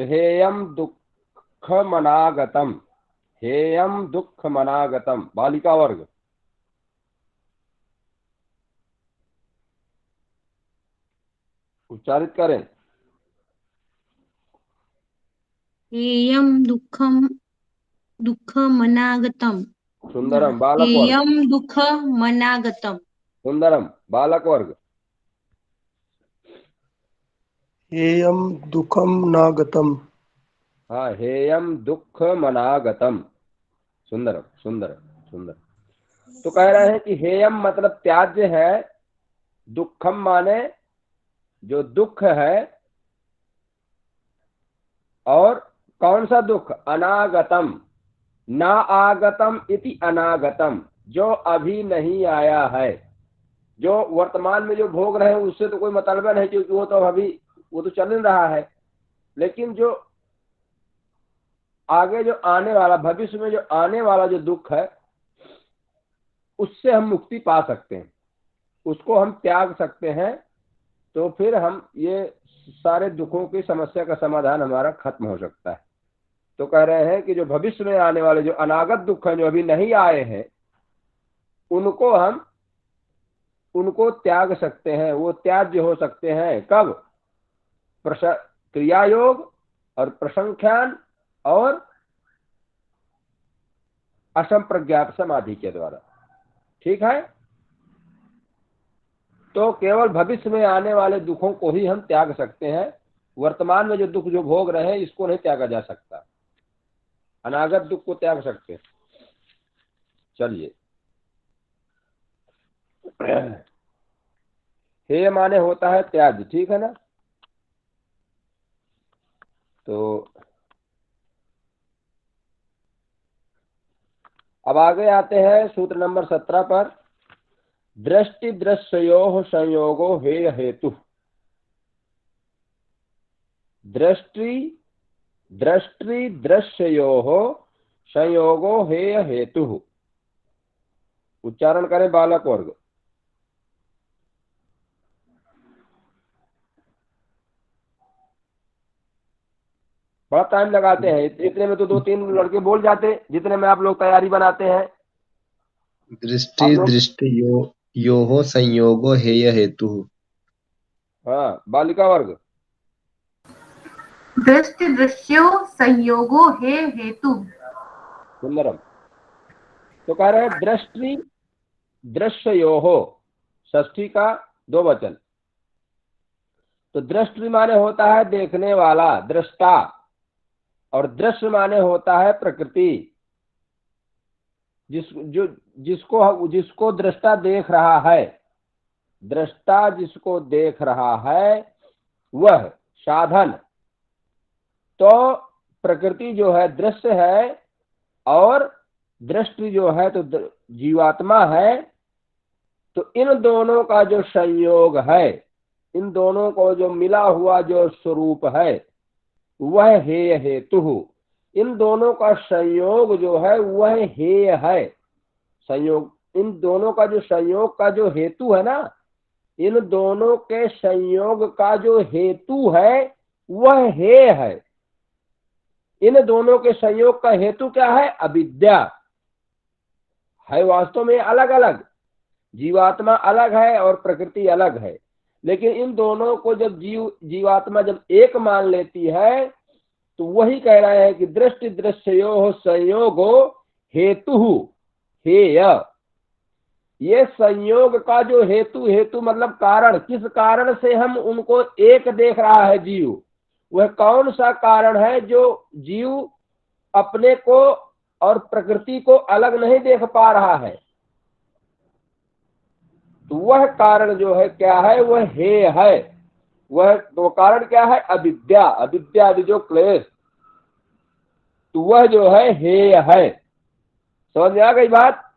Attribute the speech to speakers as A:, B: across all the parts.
A: हेयम दुःखमनागतम, हेयम दुःखमनागतम, बालिका वर्ग। उच्चारित करें।
B: हेयं दुःखमनागतम्।
A: सुंदरम बालक वर्ग।
B: हेयं दुःखमनागतम्।
A: सुंदरम बालक वर्ग।
C: हेयं दुःखं नागतम्।
A: हाँ, हेयम दुःखमनागतम। सुंदरम सुंदरम सुंदर। तो कह रहे हैं कि हेयम मतलब त्याज्य है, दुखम माने जो दुख है, और कौन सा दुख? अनागतम, ना आगतम इति अनागतम, जो अभी नहीं आया है। जो वर्तमान में जो भोग रहे हैं उससे तो कोई मतलब नहीं, क्योंकि वो तो अभी वो तो चल रहा है। लेकिन जो आगे जो आने वाला, भविष्य में जो आने वाला जो दुख है, उससे हम मुक्ति पा सकते हैं, उसको हम त्याग सकते हैं। तो फिर हम ये सारे दुखों की समस्या का समाधान हमारा खत्म हो सकता है। तो कह रहे हैं कि जो भविष्य में आने वाले जो अनागत दुख हैं, जो अभी नहीं आए हैं, उनको हम उनको त्याग सकते हैं। वो त्याज्य हो सकते हैं कब? क्रिया योग और प्रसंख्यान और असंप्रज्ञात समाधि के द्वारा। ठीक है। तो केवल भविष्य में आने वाले दुखों को ही हम त्याग सकते हैं। वर्तमान में जो दुख जो भोग रहे हैं, इसको नहीं त्यागा जा सकता। अनागत दुख को त्याग सकते हैं। चलिए। हे माने होता है त्याग, ठीक है ना। तो अब आगे आते हैं सूत्र नंबर 17 पर। दृष्टि दृश्यो संयोगो हेय हेतु। दृष्टि दृश्यो संयोगो हेय हेतु। उच्चारण करें बालक वर्ग। बड़ा टाइम लगाते हैं, इतने में तो 2-3 लड़के बोल जाते, जितने में आप लोग तैयारी बनाते हैं।
D: दृष्टि
A: आप लोग।
D: दृष्टि योः संयोगो हेय हेतुः।
A: हाँ, बालिका वर्ग।
E: दृष्टि दृश्यो संयोगो हे हेतु।
A: सुंदरम। तो कह रहे हैं दृष्टि दृश्यो, षष्ठी का 2 वचन। तो दृष्टि माने होता है देखने वाला, दृष्टा, और दृश्य माने होता है प्रकृति। जिसको दृष्टा देख रहा है, दृष्टा जिसको देख रहा है, वह साधन। तो प्रकृति जो है दृश्य है, और दृष्टि जो है तो जीवात्मा है। तो इन दोनों का जो संयोग है, इन दोनों को जो मिला हुआ जो स्वरूप है, वह हेय हेतु। इन दोनों का संयोग जो है वह हेय है। संयोग, इन दोनों का जो संयोग का जो हेतु है ना, इन दोनों के संयोग का जो हेतु है वह हेय है। इन दोनों के संयोग का हेतु क्या है? अविद्या है। वास्तव में अलग अलग, जीवात्मा अलग है और प्रकृति अलग है। लेकिन इन दोनों को जब जीवात्मा जब एक मान लेती है, तो वही कह रहे हैं कि दृष्टि दृश्यो संयोगो हेतु हेय। ये संयोग का जो हेतु, हेतु मतलब कारण, किस कारण से हम उनको एक देख रहा है जीव, वह कौन सा कारण है जो जीव अपने को और प्रकृति को अलग नहीं देख पा रहा है? तो वह कारण जो है क्या है? वह हेय है। वह तो कारण क्या है? अविद्या, अविद्या जो क्लेश। तो वह जो है हेय है। समझ में आ गई बात?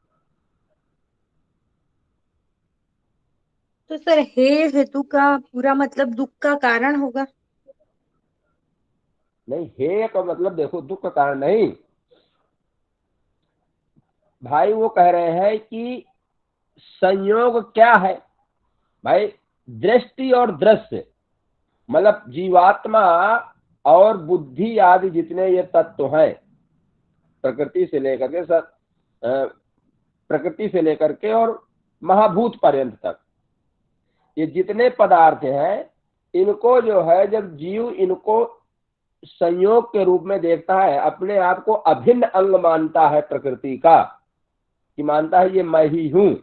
B: तो सर हे हेतु का पूरा मतलब दुख का कारण होगा?
A: नहीं, हेय का मतलब देखो दुख का कारण नहीं भाई। वो कह रहे हैं कि संयोग क्या है भाई? दृष्टि और दृश्य, मतलब जीवात्मा और बुद्धि आदि जितने ये तत्व हैं, प्रकृति से लेकर के प्रकृति से लेकर के और महाभूत पर्यंत तक, ये जितने पदार्थ हैं, इनको जो है जब जीव इनको संयोग के रूप में देखता है, अपने आप को अभिन्न अंग मानता है प्रकृति का, कि मानता है ये मैं ही हूं,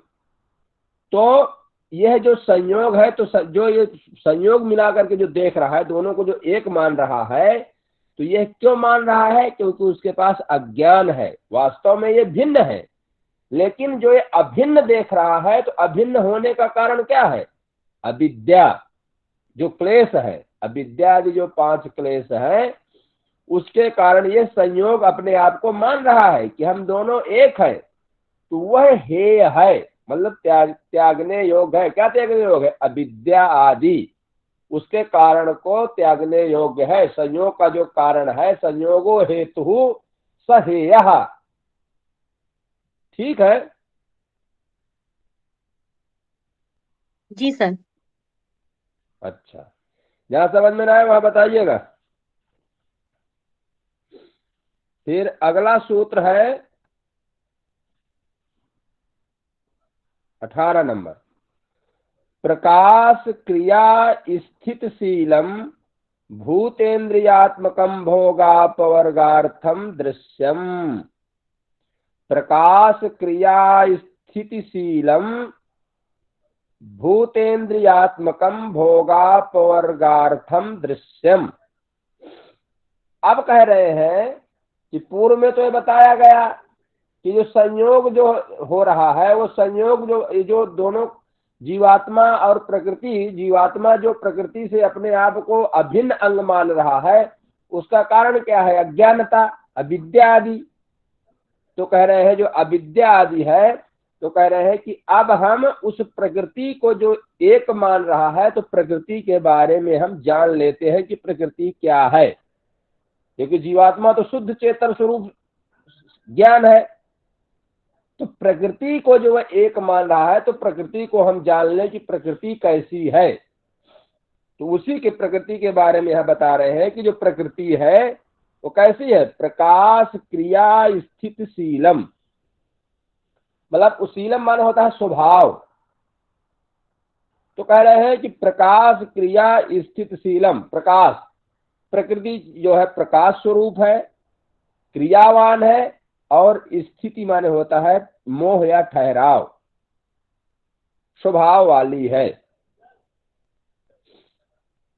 A: तो यह जो संयोग है, तो जो ये संयोग मिला करके जो देख रहा है, दोनों को जो एक मान रहा है, तो यह क्यों मान रहा है? क्योंकि उसके पास अज्ञान है। वास्तव में ये भिन्न है, लेकिन जो ये अभिन्न देख रहा है, तो अभिन्न होने का कारण क्या है? अविद्या, जो क्लेश है, अविद्या आदि जो 5 क्लेश है, उसके कारण ये संयोग अपने आप को मान रहा है कि हम दोनों एक है। तो वह हेय है, मतलब त्यागने योग्य है। क्या त्यागने योग्य है? अविद्या आदि, उसके कारण को त्यागने योग्य है। संयोग का जो कारण है, संयोगो हेतु स हेयः। ठीक है
B: जी सर।
A: अच्छा, जहां समझ में ना आए वहां बताइएगा। फिर अगला सूत्र है 18 नंबर। प्रकाश क्रिया स्थितशीलम भूतेन्द्रियात्मकम भोगापवर्गार्थम दृश्यम। प्रकाश क्रिया स्थितिशीलम भूतेन्द्रियात्मकम भोगापवर्गार्थम दृश्यम। अब कह रहे हैं कि पूर्व में तो ये बताया गया कि जो संयोग जो हो रहा है, वो संयोग जो दोनों जीवात्मा और प्रकृति, जीवात्मा जो प्रकृति से अपने आप को अभिन्न अंग मान रहा है, उसका कारण क्या है? अज्ञानता, अविद्या आदि। तो कह रहे हैं जो अविद्या आदि है, तो कह रहे हैं कि अब हम उस प्रकृति को जो एक मान रहा है, तो प्रकृति के बारे में हम जान लेते हैं कि प्रकृति क्या है। क्योंकि जीवात्मा तो शुद्ध चेतन स्वरूप ज्ञान है, तो प्रकृति को जो वह एक मान रहा है, तो प्रकृति को हम जान लें कि प्रकृति कैसी है। तो उसी के प्रकृति के बारे में यह बता रहे हैं कि जो प्रकृति है वो कैसी है? प्रकाश क्रिया स्थितशीलम, मतलब उशीलम माने होता है स्वभाव। तो कह रहे हैं कि प्रकाश क्रिया स्थितशीलम, प्रकाश, प्रकृति जो है प्रकाश स्वरूप है, क्रियावान है, और स्थिति माने होता है मोह या ठहराव, स्वभाव वाली है।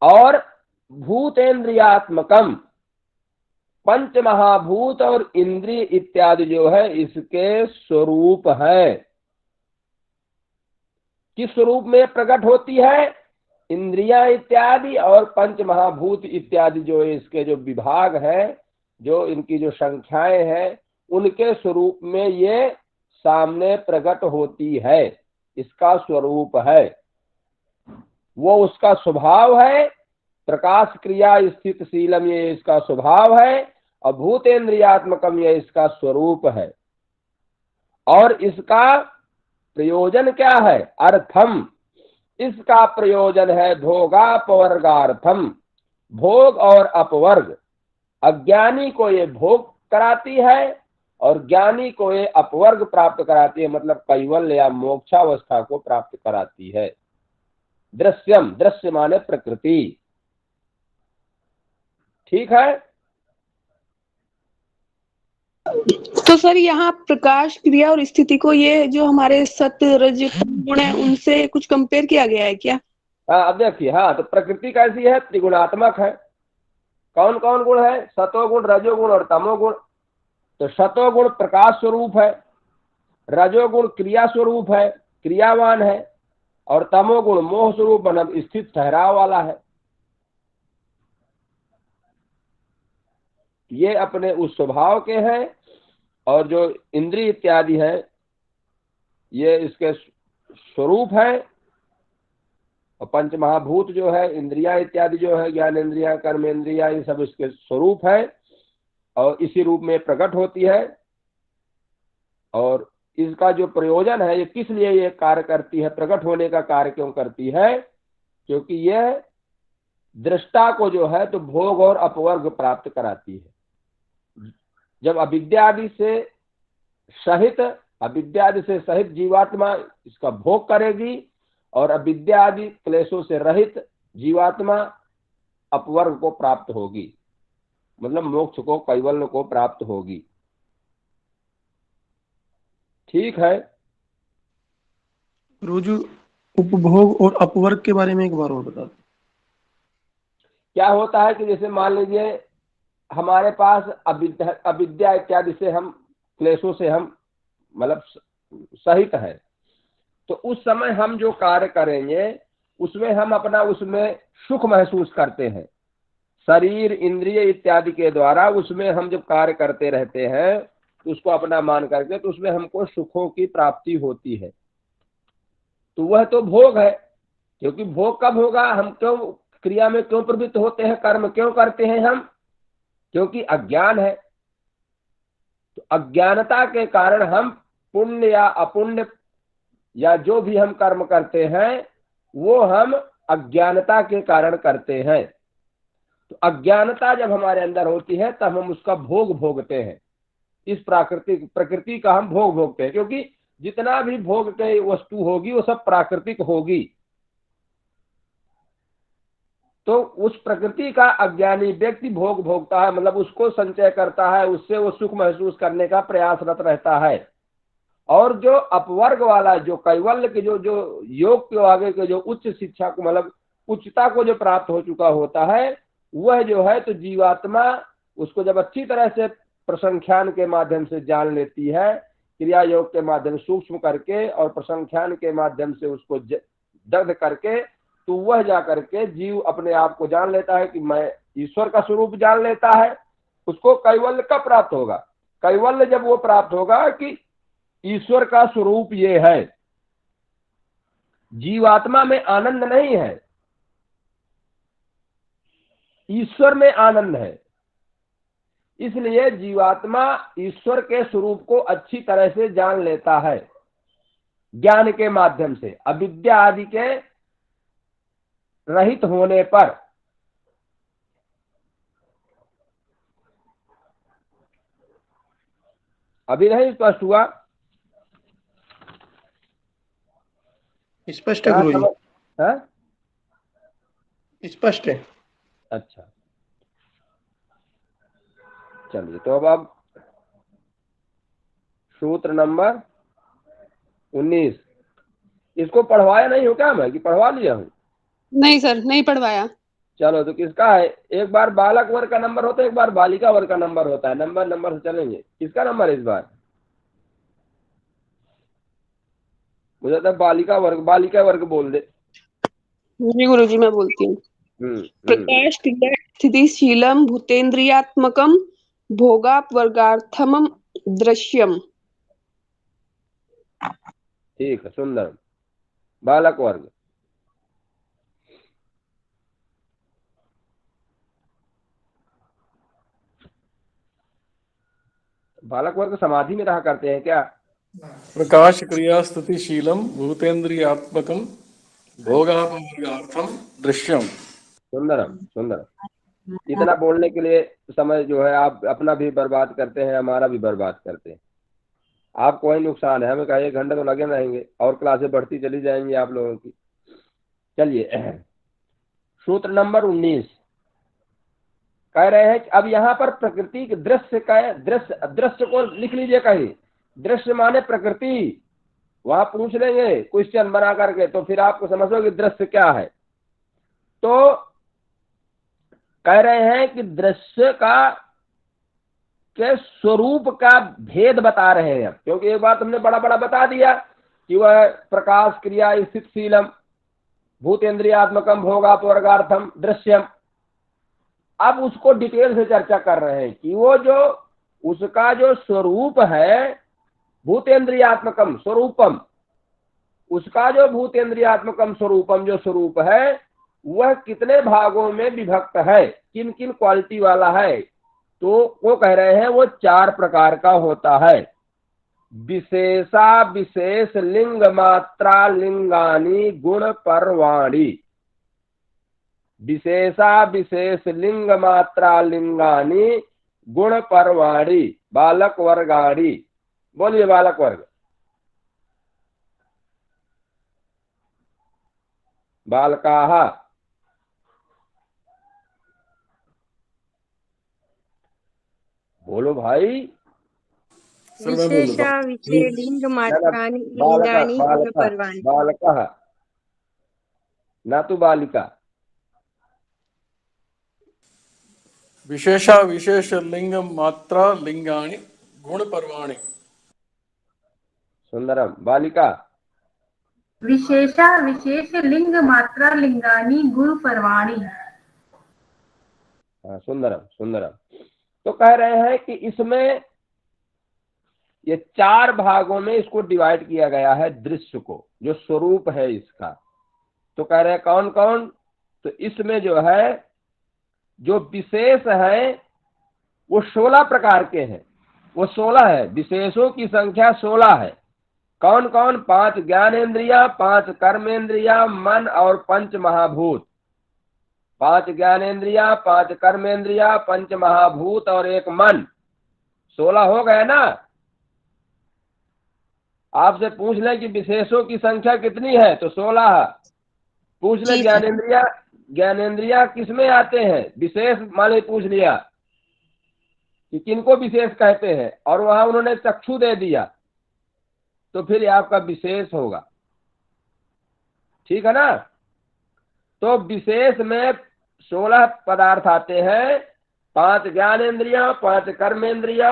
A: और भूतेन्द्रियात्मकम, पंच महाभूत और इंद्रिय इत्यादि जो है इसके स्वरूप है। किस स्वरूप में प्रकट होती है? इंद्रियां इत्यादि और पंच महाभूत इत्यादि जो इसके जो विभाग है, जो इनकी जो संख्याएं हैं, उनके स्वरूप में ये सामने प्रकट होती है। इसका स्वरूप है, वो उसका स्वभाव है। प्रकाश क्रिया स्थितशीलम ये इसका स्वभाव है, और भूतेन्द्रियात्मकम ये इसका स्वरूप है। और इसका प्रयोजन क्या है? अर्थम, इसका प्रयोजन है भोगापवर्गार्थम, भोग और अपवर्ग। अज्ञानी को ये भोग कराती है और ज्ञानी को ये अपवर्ग प्राप्त कराती है, मतलब कैवल्य या मोक्षावस्था को प्राप्त कराती है। दृश्यम, दृश्य माने प्रकृति। ठीक है।
F: तो सर यहाँ प्रकाश क्रिया और स्थिति को ये जो हमारे सत्य रज गुण है उनसे कुछ कंपेयर किया गया है क्या?
A: अब देखिए, हाँ, तो प्रकृति कैसी है? त्रिगुणात्मक है। कौन कौन गुण है? सतोगुण, रजोगुण और तमोगुण। तो सतोगुण प्रकाश स्वरूप है, रजोगुण क्रिया स्वरूप है, क्रियावान है, और तमोगुण मोह स्वरूप मतलब स्थित ठहराव वाला है। ये अपने उस स्वभाव के हैं, और जो इंद्रिय इत्यादि है ये इसके स्वरूप है, और पंच महाभूत जो है, इंद्रिया इत्यादि जो है, ज्ञान इंद्रिया, कर्म इंद्रिया, ये सब इसके स्वरूप है और इसी रूप में प्रकट होती है। और इसका जो प्रयोजन है, ये किस लिए ये कार्य करती है, प्रकट होने का कार्य क्यों करती है? क्योंकि यह दृष्टा को जो है तो भोग और अपवर्ग प्राप्त कराती है। जब अविद्या आदि से सहित जीवात्मा इसका भोग करेगी और अविद्या आदि क्लेशों से रहित जीवात्मा अपवर्ग को प्राप्त होगी, मतलब मोक्ष को, कैवल्य को प्राप्त होगी। ठीक है।
C: गुरुजी, उपभोग और अपवर्ग के बारे में एक बार और बता दो।
A: क्या होता है कि जैसे मान लीजिए हमारे पास अविद्या इत्यादि से हम क्लेशों से हम मतलब सहित है, तो उस समय हम जो कार्य करेंगे उसमें हम अपना उसमें सुख महसूस करते हैं, शरीर इंद्रिय इत्यादि के द्वारा उसमें हम जब कार्य करते रहते हैं तो उसको अपना मान करके, तो उसमें हमको सुखों की प्राप्ति होती है। तो वह तो भोग है, क्योंकि भोग कब होगा, हम क्यों क्रिया में क्यों प्रवृत्त होते हैं, कर्म क्यों करते हैं हम, क्योंकि अज्ञान है। तो अज्ञानता के कारण हम पुण्य या अपुण्य या जो भी हम कर्म करते हैं वो हम अज्ञानता के कारण करते हैं। तो अज्ञानता जब हमारे अंदर होती है तब हम उसका भोग भोगते हैं। इस प्रकृति का हम भोग भोगते हैं, क्योंकि जितना भी भोग के वस्तु होगी वो सब प्राकृतिक होगी। तो उस प्रकृति का अज्ञानी व्यक्ति भोग भोगता है, मतलब उसको संचय करता है, उससे वो सुख महसूस करने का प्रयासरत रहता है। और जो अपवर्ग वाला, जो कैवल्य के जो योग के आगे के जो उच्च शिक्षा को, मतलब उच्चता को जो प्राप्त हो चुका होता है, वह जो है तो जीवात्मा उसको जब अच्छी तरह से प्रसंख्यान के माध्यम से जान लेती है, क्रिया योग के माध्यम सूक्ष्म करके और प्रसंख्यान के माध्यम से उसको दग्ध करके, तो वह जा करके जीव अपने आप को जान लेता है कि मैं ईश्वर का स्वरूप जान लेता है। उसको कैवल्य कब प्राप्त होगा, कैवल्य जब वो प्राप्त होगा कि ईश्वर का स्वरूप ये है। जीवात्मा में आनंद नहीं है, ईश्वर में आनंद है। इसलिए जीवात्मा ईश्वर के स्वरूप को अच्छी तरह से जान लेता है ज्ञान के माध्यम से, अविद्या आदि के रहित होने पर। अभी नहीं स्पष्ट हुआ?
C: स्पष्ट है गुरुजी?
A: हाँ,
C: स्पष्ट है।
A: अच्छा, चलिए। तो अब आप सूत्र नंबर 19, इसको पढ़वाया नहीं हो क्या मैं, कि पढ़वा लिया हूँ?
F: नहीं सर, नहीं पढ़वाया।
A: चलो, तो किसका है? एक बार बालक वर्ग का नंबर होता है, एक बार बालिका वर्ग का नंबर होता है। नंबर से चलेंगे। किसका नंबर है इस बार? मुझे तो बालिका वर्ग बोल दे।
F: जी गुरुजी, मैं बोलती हूँ। प्रकाश क्रिया स्थितिशीलम भूतेन्द्रियात्मकम भोगापवर्गार्थम दृश्यम।
A: ठीक है, सुंदर। बालक वर्ग। बालक वर्ग समाधि में रहा करते हैं क्या?
G: प्रकाश क्रिया स्थितिशीलम भूतेन्द्रियात्मकम भोगापवर्गार्थम दृश्यम।
A: सुंदरम, सुंदरम। इतना बोलने के लिए समय जो है आप अपना भी बर्बाद करते हैं, हमारा भी बर्बाद करते हैं। आपको वही नुकसान है, हमें कहा 1 घंटा तो लगे रहेंगे और क्लासें बढ़ती चली जाएंगी आप लोगों की। चलिए, सूत्र नंबर 19 कह रहे हैं कि अब यहाँ पर प्रकृति के दृश्य का दृश्य को लिख लीजिए कहीं। दृश्य माने प्रकृति, वहां पूछ लेंगे क्वेश्चन बना करके, तो फिर आपको समझोगे दृश्य क्या है। तो कह रहे हैं कि दृश्य का के स्वरूप का भेद बता रहे हैं, क्योंकि एक बात हमने बड़ा बता दिया कि वह प्रकाश क्रिया स्थितिशीलम भूतेन्द्रियात्मकम भोगापवर्गार्थम दृश्यम। अब उसको डिटेल से चर्चा कर रहे हैं कि वो जो उसका जो स्वरूप है भूतेन्द्रियात्मकम स्वरूपम, उसका जो भूतेन्द्रियात्मकम स्वरूपम जो स्वरूप है वह कितने भागों में विभक्त है, किन किन क्वालिटी वाला है। तो वो कह रहे हैं वो 4 प्रकार का होता है। विशेषा विशेष लिंग मात्रा लिंगानी गुण परवाणी। विशेषा विशेष लिंग मात्रा लिंगानी गुण परवाणी बालक वर्गाणी। बोलिए बालक वर्ग। बालकाः। बोलो भाई।
G: सर मैं बोल देता
B: विशेषा
G: हूँ।
B: विषय लिंग मात्राणि
A: बालक
B: लिंगानि
A: बालक
B: गुणपर्वाणि।
A: बालकः न तु बालिका।
G: विशेषा विशेष लिंग मात्रा लिंगानि गुण पर्वाणि।
A: सुंदरम। बालिका।
E: विशेषा विशेष लिंग मात्रा लिंगानी गुण परवाणी।
A: हाँ, सुंदरम सुंदरम। तो कह रहे हैं कि इसमें ये 4 भागों में इसको डिवाइड किया गया है दृश्य को, जो स्वरूप है इसका। तो कह रहे हैं कौन कौन। तो इसमें जो है जो विशेष है वो 16 प्रकार के हैं। वो 16 है, विशेषों की संख्या 16 है। कौन कौन। 5 ज्ञानेन्द्रिया, 5 कर्मेंद्रिया, मन और 5 महाभूत। 5 ज्ञानेन्द्रिया, 5 कर्मेंद्रिया, 5 महाभूत और 1 मन। 16 हो गए ना। आपसे पूछ ले कि विशेषों की संख्या कितनी है, तो 16 है। पूछ ले
B: जी सर।
A: ज्ञानेन्द्रिया, ज्ञानेन्द्रिया किसमें आते हैं। विशेष मान पूछ लिया कि किनको विशेष कहते हैं, और वहां उन्होंने चक्षु दे दिया, तो फिर आपका विशेष होगा। ठीक है ना। तो विशेष में 16 पदार्थ आते हैं। 5 ज्ञानेन्द्रिया, 5 कर्मेंद्रिया,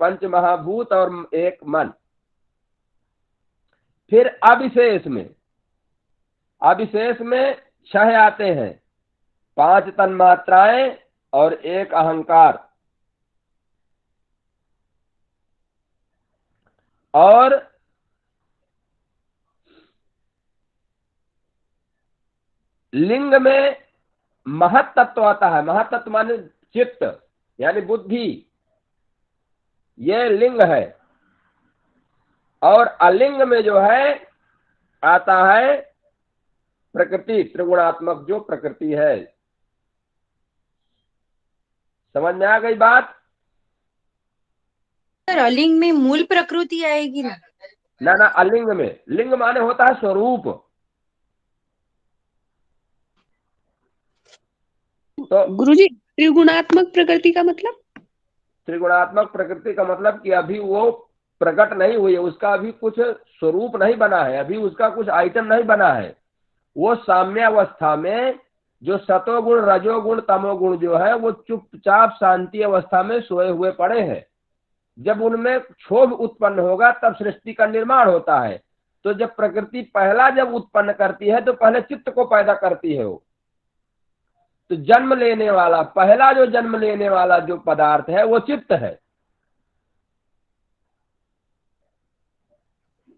A: 5 महाभूत और 1 मन। फिर अविशेष में 6 आते हैं। 5 तन्मात्राएं और 1 अहंकार। और लिंग में महत तत्व आता है। महत तत्व माने चित्त यानी बुद्धि, ये लिंग है। और अलिंग में जो है आता है प्रकृति, त्रिगुणात्मक जो प्रकृति है। समझ में आ गई बात।
B: सर अलिंग में मूल प्रकृति आएगी ना।
A: ना अलिंग में, लिंग माने होता है स्वरूप। तो
F: गुरुजी त्रिगुणात्मक प्रकृति का मतलब।
A: त्रिगुणात्मक प्रकृति का मतलब कि अभी वो प्रकट नहीं हुई है, उसका अभी कुछ स्वरूप नहीं बना है, अभी उसका कुछ आइटम नहीं बना है। वो साम्यावस्था में जो सतोगुण रजोगुण तमोगुण जो है वो चुपचाप शांति अवस्था में सोए हुए पड़े हैं। जब उनमें क्षोभ उत्पन्न होगा तब सृष्टि का निर्माण होता है। तो जब प्रकृति पहला जब उत्पन्न करती है तो पहले चित्त को पैदा करती है वो। तो जन्म लेने वाला, पहला जो जन्म लेने वाला जो पदार्थ है वो चित्त है।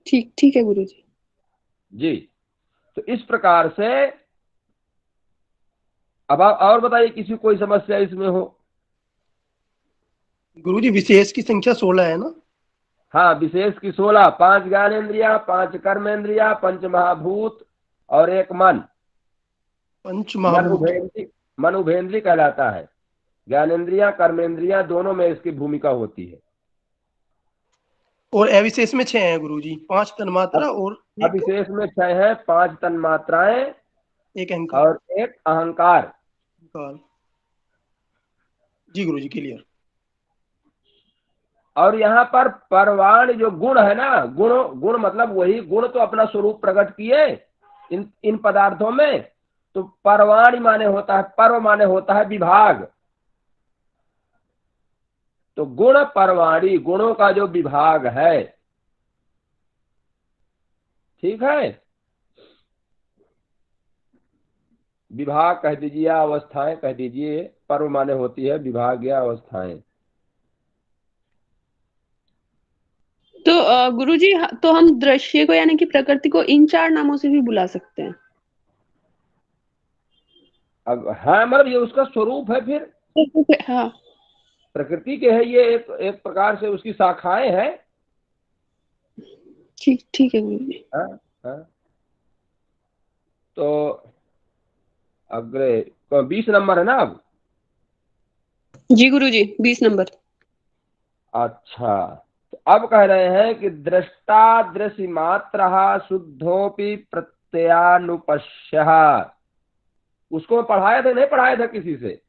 F: ठीक है गुरुजी
A: जी। तो इस प्रकार से अब आप और बताइए किसी को कोई समस्या इसमें हो।
C: गुरुजी विशेष की संख्या 16 है ना।
A: हाँ, विशेष की 16। 5 ज्ञानेन्द्रिया, 5 कर्मेंद्रिया, 5 महाभूत और 1 मन।
C: पंच महाभूत।
A: मन उभेंद्री कहलाता है। ज्ञानेन्द्रिया कर्मेंद्रिया दोनों में इसकी भूमिका होती है।
C: और अविशेष में 6 है गुरुजी। 5 तन्मात्रा और
A: अविशेष में 6 है। 5 तन्मात्राएं,
C: 1 अहंकार।
A: और 1 अहंकार।
C: जी गुरुजी क्लियर।
A: और यहाँ पर परवाण जो गुण है ना, गुण मतलब वही गुण तो अपना स्वरूप प्रकट किए इन पदार्थों में। तो परवाणी माने होता है, पर्व माने होता है विभाग। तो गुण परवाणी, गुणों का जो विभाग है। ठीक है। विभाग कह दीजिए, अवस्थाएं कह दीजिए। पर्व माने होती है विभाग या अवस्थाएं।
F: तो गुरुजी तो हम दृश्य को यानी कि प्रकृति को इन 4 नामों से भी बुला सकते हैं।
A: अब हाँ, मतलब ये उसका स्वरूप है। फिर
F: हाँ
A: प्रकृति के है ये, एक प्रकार से उसकी शाखाएं हैं।
F: ठीक है गुरुजी।
A: हाँ हाँ। तो अगले 20 नंबर है ना अब।
F: जी गुरुजी 20 नंबर।
A: अच्छा, तो अब कह रहे हैं कि दृष्टा दृश्य मात्र शुद्धोपि प्रत्ययानुपश्य। उसको पढ़ाया था नहीं पढ़ाया था किसी से?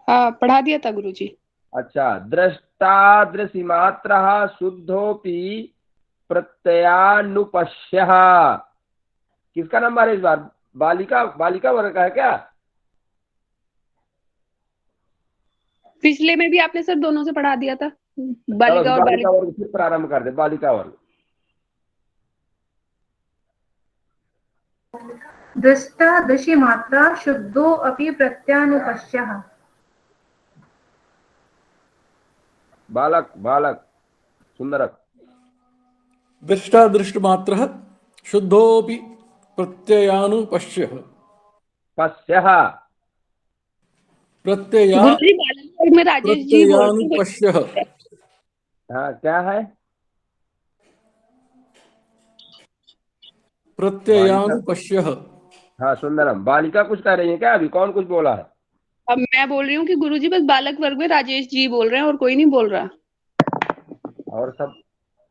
F: हाँ पढ़ा दिया था गुरुजी।
A: अच्छा, दृष्टा दृश्य मात्र शुद्धोपि प्रत्ययानुपश्य। किसका नंबर है इस बार? बालिका बालिका वर्ग का है क्या?
F: पिछले में भी आपने सर दोनों से पढ़ा दिया था,
A: चलो
F: बालिका और
A: बालिका
F: बालिका।
A: वर्ग फिर प्रारंभ कर दे। बालिका वर्ग।
E: दृष्टा दृशि मात्रा शुद्धो अपि प्रत्यानुपश्यः।
A: बालक बालक सुंदरक।
G: दृष्टा दृष्टमात्रः शुद्धोऽपि प्रत्ययानुपश्यः।
A: पश्यः।
G: प्रत्यया
F: गुरुजी बालक वर्ग में राजेश जी बोल रहे
G: प्रत्ययानुपश्यः।
F: हैं।
A: हाँ क्या है?
G: प्रत्ययानुपश्यः।
A: हाँ सुंदरम। बालिका कुछ कह रही है क्या? अभी कौन कुछ बोला है?
F: अब मैं बोल रही हूँ कि गुरुजी बस बालक वर्ग में राजेश जी बोल रहे हैं और कोई नहीं बोल रहा।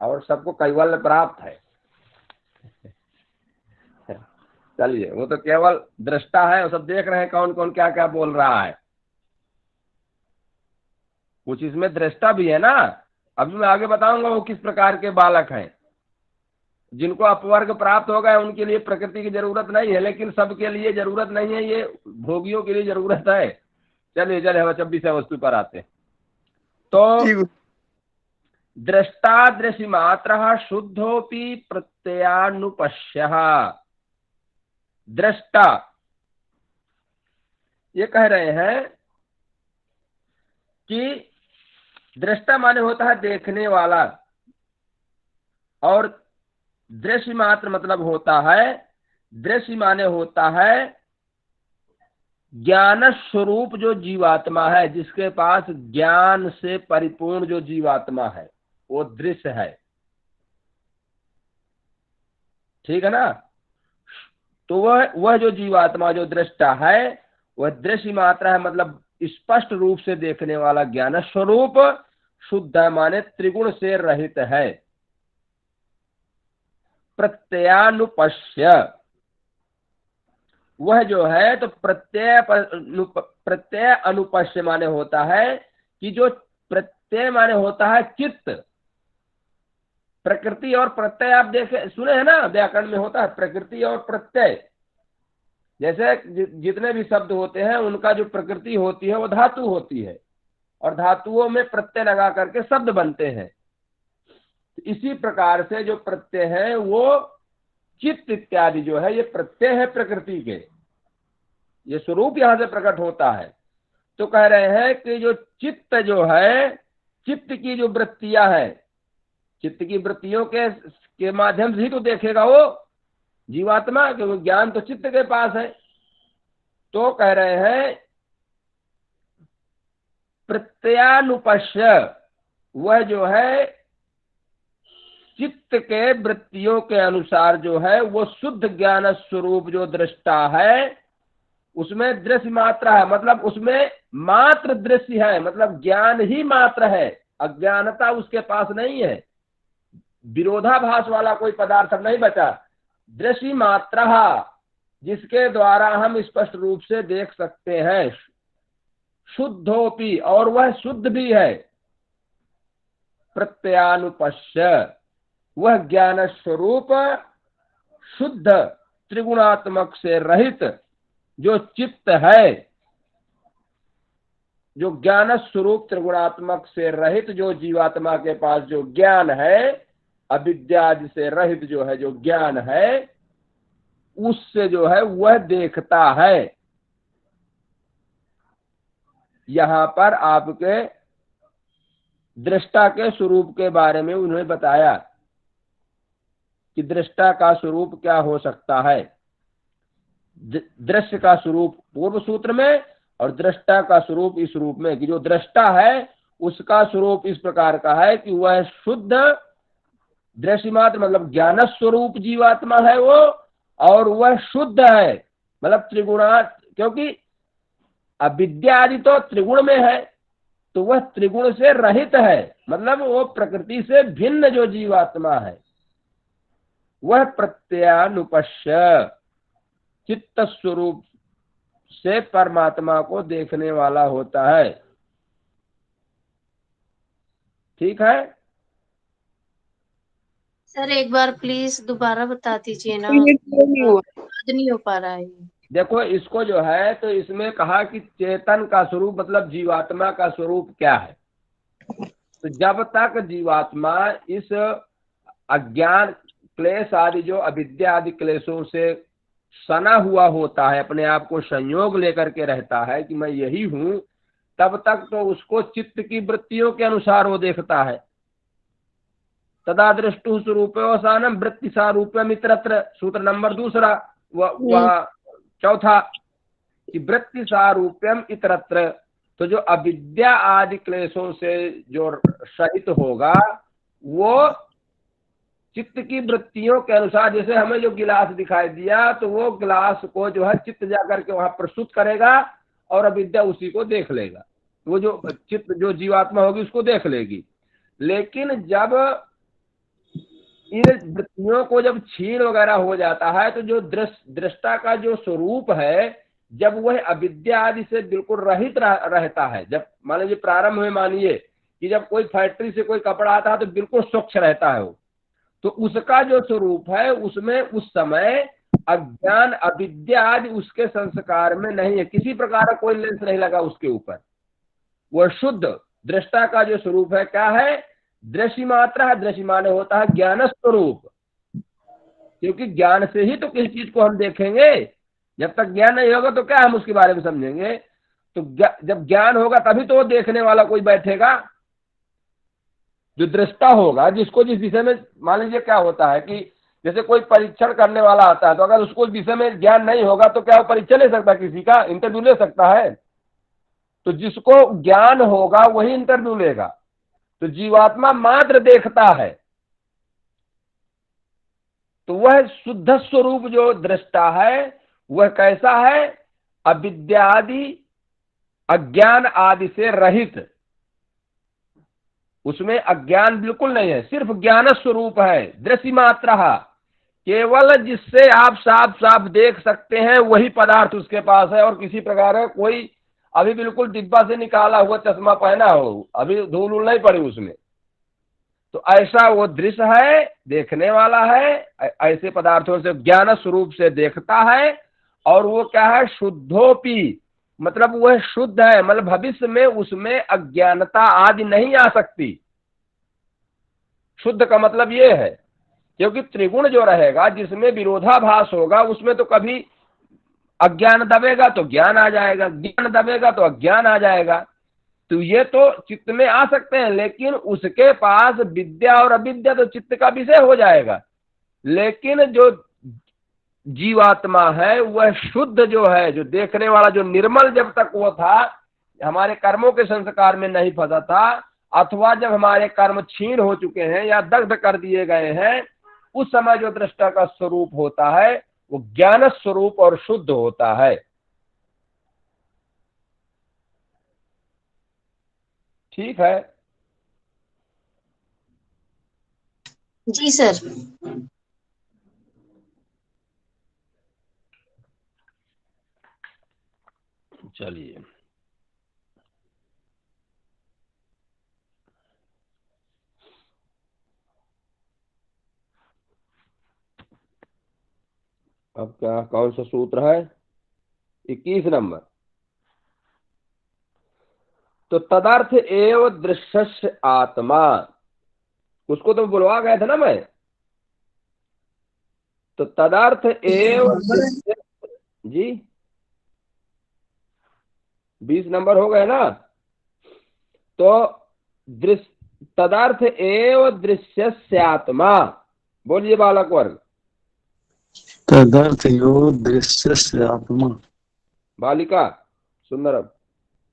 A: और सबको कैवल्य प्राप्त है। चलिए, वो तो केवल दृष्टा है और सब देख रहे हैं कौन कौन क्या क्या बोल रहा है। कुछ इसमें दृष्टा भी है ना। अभी मैं आगे बताऊंगा वो किस प्रकार के बालक हैं। जिनको अपवर्ग प्राप्त हो गया उनके लिए प्रकृति की जरूरत नहीं है, लेकिन सबके लिए जरूरत नहीं है, ये भोगियों के लिए जरूरत है। चलिए चलिए हम 26 वस्तु पर आते हैं। तो दृष्टा दृश्य मात्र शुद्धोपि प्रत्ययानुपश्य। दृष्टा ये कह रहे हैं कि दृष्टा माने होता है देखने वाला, और दृश्य मात्र मतलब होता है, दृश्य माने होता है ज्ञान स्वरूप जो जीवात्मा है, जिसके पास ज्ञान से परिपूर्ण जो जीवात्मा है वो दृश्य है। ठीक है ना। तो वह जो जीवात्मा जो दृष्टा है वह दृश्य मात्रा है, मतलब स्पष्ट रूप से देखने वाला ज्ञान स्वरूप शुद्ध है, माने त्रिगुण से रहित है। प्रत्ययानुपश्य वह जो है, तो प्रत्यय अनुपश्य माने होता है कि जो प्रत्यय माने होता है चित्त। प्रकृति और प्रत्यय आप देखे सुने हैं ना, व्याकरण में होता है प्रकृति और प्रत्यय। जैसे जितने भी शब्द होते हैं उनका जो प्रकृति होती है वो धातु होती है, और धातुओं में प्रत्यय लगा करके शब्द बनते हैं। इसी प्रकार से जो प्रत्यय है वो चित्त इत्यादि जो है ये प्रत्यय है प्रकृति के, ये स्वरूप यहां से प्रकट होता है। तो कह रहे हैं कि जो चित्त जो है, चित्त की जो वृत्तियां है, चित्त की वृत्तियों के माध्यम से ही तो देखेगा वो जीवात्मा, कि वो ज्ञान तो चित्त के पास है। तो कह रहे हैं प्रत्ययानुपश्य वह जो है चित्त के वृत्तियों के अनुसार जो है वो शुद्ध ज्ञान स्वरूप जो दृष्टा है, उसमें दृश्य मात्रा है, मतलब उसमें मात्र दृश्य है, मतलब ज्ञान ही मात्र है, अज्ञानता उसके पास नहीं है, विरोधाभास वाला कोई पदार्थ नहीं बचा। दृश्य मात्रा जिसके द्वारा हम स्पष्ट रूप से देख सकते हैं, शुद्धोपि और वह शुद्ध भी है, प्रत्ययानुपश्य वह ज्ञान स्वरूप शुद्ध त्रिगुणात्मक से रहित जो चित्त है, जो ज्ञान स्वरूप त्रिगुणात्मक से रहित जो जीवात्मा के पास जो ज्ञान है, अविद्या से रहित जो है जो ज्ञान है, उससे जो है वह देखता है। यहां पर आपके दृष्टा के स्वरूप के बारे में उन्होंने बताया कि दृष्टा का स्वरूप क्या हो सकता है। दृश्य का स्वरूप पूर्व सूत्र में और दृष्टा का स्वरूप इस रूप में, कि जो दृष्टा है उसका स्वरूप इस प्रकार का है कि वह शुद्ध दृश्य मात्र मतलब ज्ञान स्वरूप जीवात्मा है वो, और वह शुद्ध है, मतलब त्रिगुणा, क्योंकि अविद्या आदि तो त्रिगुण में है, तो वह त्रिगुण से रहित है, मतलब वो प्रकृति से भिन्न जो जीवात्मा है वह प्रत्यानुपश्य चित्त स्वरूप से परमात्मा को देखने वाला होता है। ठीक है,
H: सर एक बार प्लीज दोबारा बता दीजिए ना,
F: ये नहीं हुआ।
H: याद नहीं हो पा रहा है।
A: देखो इसको जो है, तो इसमें कहा कि चेतन का स्वरूप मतलब जीवात्मा का स्वरूप क्या है। तो जब तक जीवात्मा इस अज्ञान क्लेश आदि जो अविद्या आदि क्लेशों से सना हुआ होता है, अपने आप को संयोग लेकर के रहता है कि मैं यही हूं, तब तक तो उसको चित्त की वृत्तियों के अनुसार वो देखता है। तदा दृष्टु स्वरूपवसानम वृत्ति सारूप्यम इतरत्र, सूत्र नंबर 2 वह 4 कि वृत्ति सारूप्यम इतरत्र। तो जो अविद्या आदि क्लेशों से जो सहित होगा वो चित्त की वृत्तियों के अनुसार, जैसे हमें जो गिलास दिखाई दिया तो वो गिलास को जो है चित्त जाकर के वहां प्रस्तुत करेगा और अविद्या उसी को देख लेगा, वो जो चित्त जो जीवात्मा होगी उसको देख लेगी। लेकिन जब इन वृत्तियों को जब क्षीण वगैरह हो जाता है तो जो दृष्टा का जो स्वरूप है, जब वह अविद्या आदि से बिल्कुल रहित रहता है, जब मान लीजिए प्रारंभ में मानिए कि जब कोई फैक्ट्री से कोई कपड़ा आता है तो बिल्कुल स्वच्छ रहता है वो, तो उसका जो स्वरूप है उसमें उस समय अज्ञान अविद्या आदि उसके संस्कार में नहीं है, किसी प्रकार का कोई लेंस नहीं लगा उसके ऊपर। वह शुद्ध दृष्टा का जो स्वरूप है क्या है, दृश्य मात्र है। दृश्य माने होता है ज्ञान स्वरूप, क्योंकि ज्ञान से ही तो किसी चीज को हम देखेंगे। जब तक ज्ञान नहीं होगा तो क्या हम उसके बारे में समझेंगे। तो जब ज्ञान होगा तभी तो वो देखने वाला कोई बैठेगा, जो दृष्टा होगा, जिसको जिस विषय में, मान लीजिए क्या होता है कि जैसे कोई परीक्षण करने वाला आता है, तो अगर उसको विषय में ज्ञान नहीं होगा तो क्या वो परीक्षा ले सकता, किसी का इंटरव्यू ले सकता है? तो जिसको ज्ञान होगा वही इंटरव्यू लेगा। तो जीवात्मा मात्र देखता है, तो वह शुद्ध स्वरूप जो दृष्टा है वह कैसा है, अविद्या आदि अज्ञान आदि से रहित, उसमें अज्ञान बिल्कुल नहीं है, सिर्फ ज्ञान स्वरूप है। दृश्य मात्र, केवल जिससे आप साफ साफ देख सकते हैं वही पदार्थ उसके पास है, और किसी प्रकार का कोई अभी बिल्कुल डिब्बा से निकाला हुआ चश्मा पहना हो, अभी धूल उल नहीं पड़ी उसमें, तो ऐसा वो दृश्य है, देखने वाला है। ऐसे पदार्थों से ज्ञान स्वरूप से देखता है, और वो क्या है, शुद्धोपि, मतलब वह शुद्ध है, मतलब भविष्य में उसमें अज्ञानता आदि नहीं आ सकती। शुद्ध का मतलब ये है, क्योंकि त्रिगुण जो रहेगा जिसमें विरोधाभास होगा उसमें तो कभी अज्ञान दबेगा तो ज्ञान आ जाएगा, ज्ञान दबेगा तो अज्ञान आ जाएगा। तो ये तो चित्त में आ सकते हैं, लेकिन उसके पास विद्या और अविद्या तो चित्त का विषय हो जाएगा। लेकिन जो जीवात्मा है वह शुद्ध जो है, जो देखने वाला, जो निर्मल जब तक वो था, हमारे कर्मों के संस्कार में नहीं फंसा था, अथवा जब हमारे कर्म क्षीण हो चुके हैं या दग्ध कर दिए गए हैं, उस समय जो दृष्टा का स्वरूप होता है वो ज्ञान स्वरूप और शुद्ध होता है। ठीक है
H: जी सर।
A: चलिए, अब क्या, कौन सा सूत्र है, 21 नंबर। तो तदर्थ एव दृश्य आत्मा, उसको तो बुलवा गए थे ना मैं। तो तदर्थ एव जी 20 नंबर हो गए ना। तो तदर्थ एव दृश्य आत्मा, बोलिए बालक वर्ग।
I: तदर्थ यो दृश्य आत्मा,
A: बालिका सुंदर।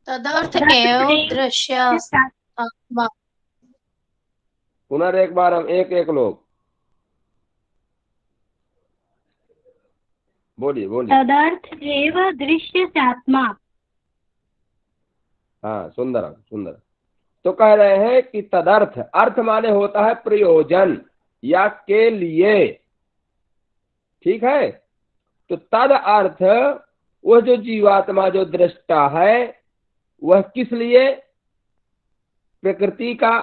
H: तदर्थ एव दृश्य आत्मा।
A: पुनः एक बार हम एक एक लोग बोलिए बोलिए।
J: तदर्थ एव दृश्यस्यात्मा।
A: हाँ, सुंदर सुंदर। तो कह रहे हैं कि तदर्थ, अर्थ माने होता है प्रयोजन या के लिए, ठीक है। तो तद अर्थ, वह जो जीवात्मा जो दृष्टा है वह किस लिए प्रकृति का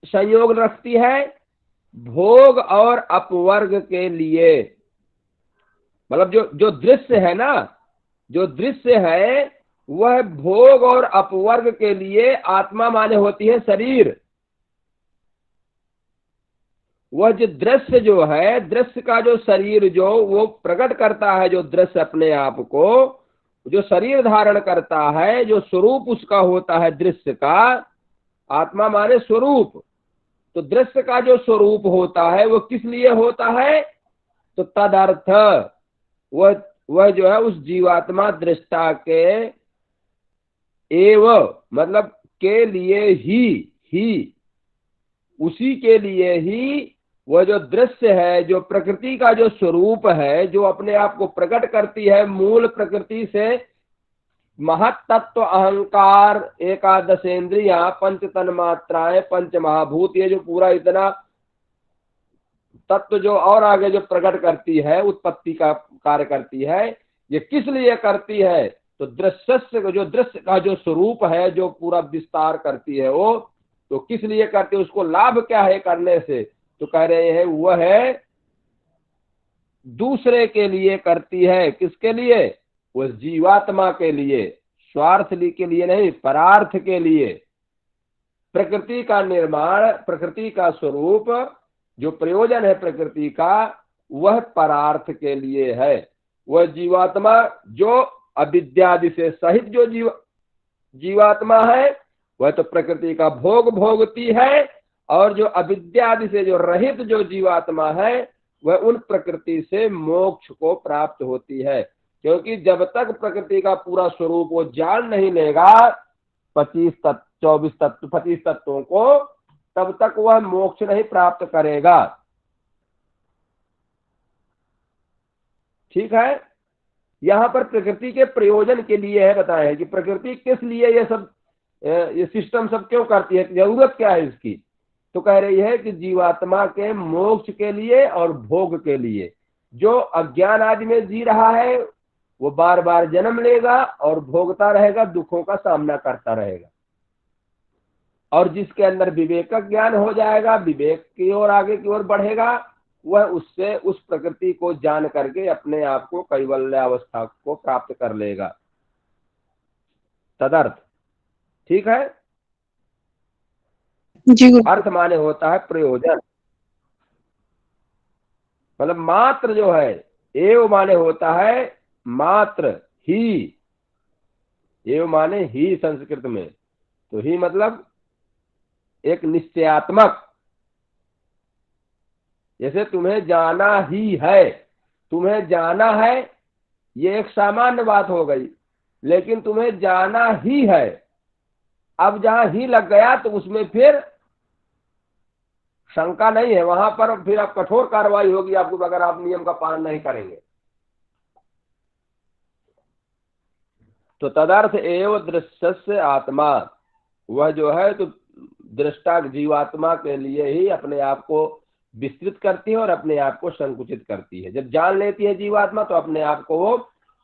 A: संयोग रखती है? भोग और अपवर्ग के लिए। मतलब जो दृश्य है ना, जो दृश्य है वह भोग और अपवर्ग के लिए, आत्मा माने होती है शरीर। वह जो दृश्य जो है, दृश्य का जो शरीर जो वो प्रकट करता है, जो दृश्य अपने आप को जो शरीर धारण करता है, जो स्वरूप उसका होता है दृश्य का, आत्मा माने स्वरूप। तो दृश्य का जो स्वरूप होता है वो किस लिए होता है? तो तदर्थ, वह जो है उस जीवात्मा दृष्टा के एव मतलब के लिए ही उसी के लिए ही वह जो दृश्य है, जो प्रकृति का जो स्वरूप है, जो अपने आप को प्रकट करती है मूल प्रकृति से, महत तत्व अहंकार, एकादशेंद्रिया, पंच तन्मात्राएं, पंच महाभूत, ये जो पूरा इतना तत्व जो और आगे जो प्रकट करती है, उत्पत्ति का कार्य करती है, ये किस लिए करती है? तो दृश्य, जो दृश्य का जो स्वरूप है, जो पूरा विस्तार करती है वो, तो किस लिए करती है? उसको लाभ क्या है करने से? तो कह रहे हैं वह है दूसरे के लिए करती है। किसके लिए? वह जीवात्मा के लिए, स्वार्थ के लिए नहीं, परार्थ के लिए। प्रकृति का निर्माण, प्रकृति का स्वरूप, जो प्रयोजन है प्रकृति का, वह परार्थ के लिए है। वह जीवात्मा जो अविद्यादि से सहित जो जीवात्मा है, वह तो प्रकृति का भोग भोगती है, और जो अविद्यादि से जो रहित जो जीवात्मा है, वह उन प्रकृति से मोक्ष को प्राप्त होती है। क्योंकि जब तक प्रकृति का पूरा स्वरूप वो जान नहीं लेगा 25 तत्वों को, तब तक वह मोक्ष नहीं प्राप्त करेगा। ठीक है। यहाँ पर प्रकृति के प्रयोजन के लिए है बताया है कि प्रकृति किस लिए ये सिस्टम सब क्यों करती है, जरूरत क्या है इसकी। तो कह रही है कि जीवात्मा के मोक्ष के लिए और भोग के लिए। जो अज्ञान आदि में जी रहा है वो बार बार जन्म लेगा और भोगता रहेगा, दुखों का सामना करता रहेगा। और जिसके अंदर विवेक का ज्ञान हो जाएगा, विवेक की ओर आगे की ओर बढ़ेगा, वह उससे उस प्रकृति को जान करके अपने आप को कैवल्य अवस्था को प्राप्त कर लेगा। तदर्थ, ठीक है।
F: जी गुरु।
A: अर्थ माने होता है प्रयोजन, मतलब मात्र जो है। एव माने होता है मात्र ही, एव माने ही संस्कृत में, तो ही मतलब एक निश्चयात्मक। जैसे तुम्हें जाना ही है, तुम्हें जाना है, ये एक सामान्य बात हो गई, लेकिन तुम्हें जाना ही है। अब जहां ही लग गया तो उसमें फिर शंका नहीं है, वहां पर फिर अब कठोर कार्रवाई होगी आपको अगर आप नियम का पालन नहीं करेंगे। तो तदर्थ एव दृश्यस्य आत्मा, वह जो है तो दृष्टा जीवात्मा के लिए ही अपने आप को विस्तृत करती है और अपने आप को संकुचित करती है। जब जान लेती है जीवात्मा तो अपने आप को वो